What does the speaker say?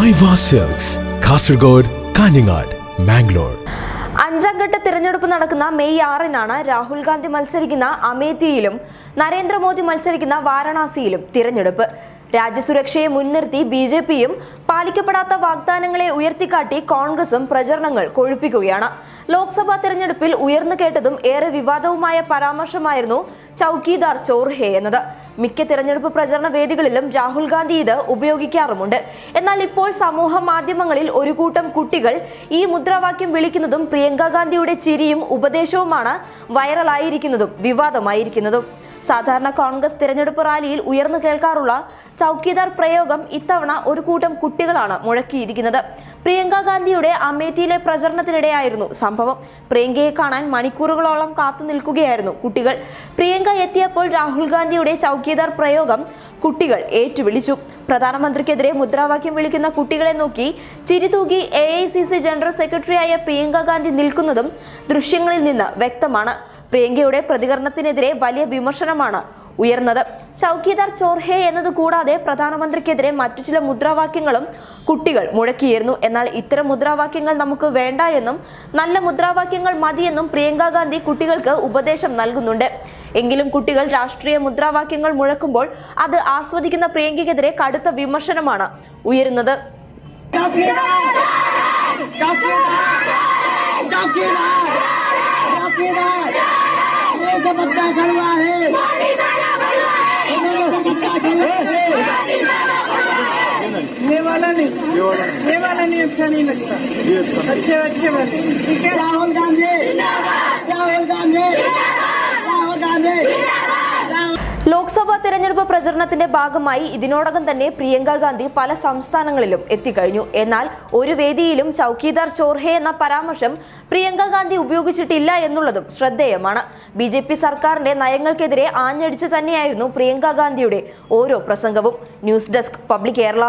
Aiwa cells Kasaragod, Kanhangad, Mangalore. അഞ്ചാം ഘട്ട തിരഞ്ഞെടുപ്പ് നടക്കുന്ന മെയ് 6-നാണ് രാഹുൽ ഗാന്ധി മത്സരിക്കുന്ന അമേഠിയിലും നരേന്ദ്രമോദി മത്സരിക്കുന്ന വാരണാസിയിലും തിരഞ്ഞെടുപ്പ്. രാജ്യസുരക്ഷയെ മുൻനിർത്തി ബിജെപിയും പാലിക്കപ്പെടാത്ത വാഗ്ദാനങ്ങളെ ഉയർത്തിക്കാട്ടി കോൺഗ്രസും പ്രചരണങ്ങൾ കൊഴുപ്പിക്കുകയാണ്. ലോക്സഭാ തിരഞ്ഞെടുപ്പിൽ ഉയർന്നു കേട്ടതും ഏറെ വിവാദവുമായ പരാമർശമായിരുന്നു ചൌക്കിദാർ ചോർ ഹേ എന്നത്. മിക്ക തിരഞ്ഞെടുപ്പ് പ്രചരണ വേദികളിലും രാഹുൽ ഗാന്ധി ഇത് ഉപയോഗിക്കാറുമുണ്ട്. എന്നാൽ ഇപ്പോൾ സമൂഹ മാധ്യമങ്ങളിൽ ഒരു കൂട്ടം കുട്ടികൾ ഈ മുദ്രാവാക്യം വിളിക്കുന്നതും പ്രിയങ്ക ഗാന്ധിയുടെ ചിരിയും ഉപദേശവുമാണ് വൈറലായിരിക്കുന്നതും വിവാദമായിരിക്കുന്നതും. സാധാരണ കോൺഗ്രസ് തിരഞ്ഞെടുപ്പ് റാലിയിൽ ഉയർന്നു കേൾക്കാറുള്ള ചൌക്കിദാർ പ്രയോഗം ഇത്തവണ ഒരു കൂട്ടം കുട്ടികളാണ് മുഴക്കിയിരിക്കുന്നത്. പ്രിയങ്ക ഗാന്ധിയുടെ അമേഠിയിലെ പ്രചരണത്തിനിടെയായിരുന്നു സംഭവം. പ്രിയങ്കയെ കാണാൻ മണിക്കൂറുകളോളം കാത്തു നിൽക്കുകയായിരുന്നു കുട്ടികൾ. പ്രിയങ്ക എത്തിയപ്പോൾ രാഹുൽ ഗാന്ധിയുടെ ചൌക്കിദാർ പ്രയോഗം കുട്ടികൾ ഏറ്റുവിളിച്ചു. പ്രധാനമന്ത്രിക്കെതിരെ മുദ്രാവാക്യം വിളിക്കുന്ന കുട്ടികളെ നോക്കി ചിരിതൂകി AICC ജനറൽ സെക്രട്ടറിയായ പ്രിയങ്ക ഗാന്ധി നിൽക്കുന്നതും ദൃശ്യങ്ങളിൽ നിന്ന് വ്യക്തമാണ്. പ്രിയങ്കയുടെ പ്രതികരണത്തിനെതിരെ വലിയ വിമർശനമാണ് ഉയർന്നത്. ചൌക്കിദാർ ചോർ ഹേ എന്നത് കൂടാതെ പ്രധാനമന്ത്രിക്കെതിരെ മറ്റു ചില മുദ്രാവാക്യങ്ങളും കുട്ടികൾ മുഴക്കിയിരുന്നു. എന്നാൽ ഇത്തരം മുദ്രാവാക്യങ്ങൾ നമുക്ക് വേണ്ട എന്നും നല്ല മുദ്രാവാക്യങ്ങൾ മതിയെന്നും പ്രിയങ്ക ഗാന്ധി കുട്ടികൾക്ക് ഉപദേശം നൽകുന്നുണ്ട്. എങ്കിലും കുട്ടികൾ രാഷ്ട്രീയ മുദ്രാവാക്യങ്ങൾ മുഴക്കുമ്പോൾ അത് ആസ്വദിക്കുന്ന പ്രിയങ്കയ്ക്കെതിരെ കടുത്ത വിമർശനമാണ് ഉയരുന്നത്. ये वाला नहीं अच्छा नहीं लगता. अच्छे वाले ठीक है. राहुल गांधी. ലോക്സഭാ തെരഞ്ഞെടുപ്പ് പ്രചരണത്തിന്റെ ഭാഗമായി ഇതിനോടകം തന്നെ പ്രിയങ്ക ഗാന്ധി പല സംസ്ഥാനങ്ങളിലും എത്തിക്കഴിഞ്ഞു. എന്നാൽ ഒരു വേദിയിലും ചൌക്കിദാർ ചോർ ഹേ എന്ന പരാമർശം പ്രിയങ്ക ഗാന്ധി ഉപയോഗിച്ചിട്ടില്ല എന്നുള്ളതും ശ്രദ്ധേയമാണ്. BJP സർക്കാരിന്റെ നയങ്ങൾക്കെതിരെ ആഞ്ഞടിച്ച് തന്നെയായിരുന്നു പ്രിയങ്ക ഗാന്ധിയുടെ ഓരോ പ്രസംഗവും. News desk public Kerala.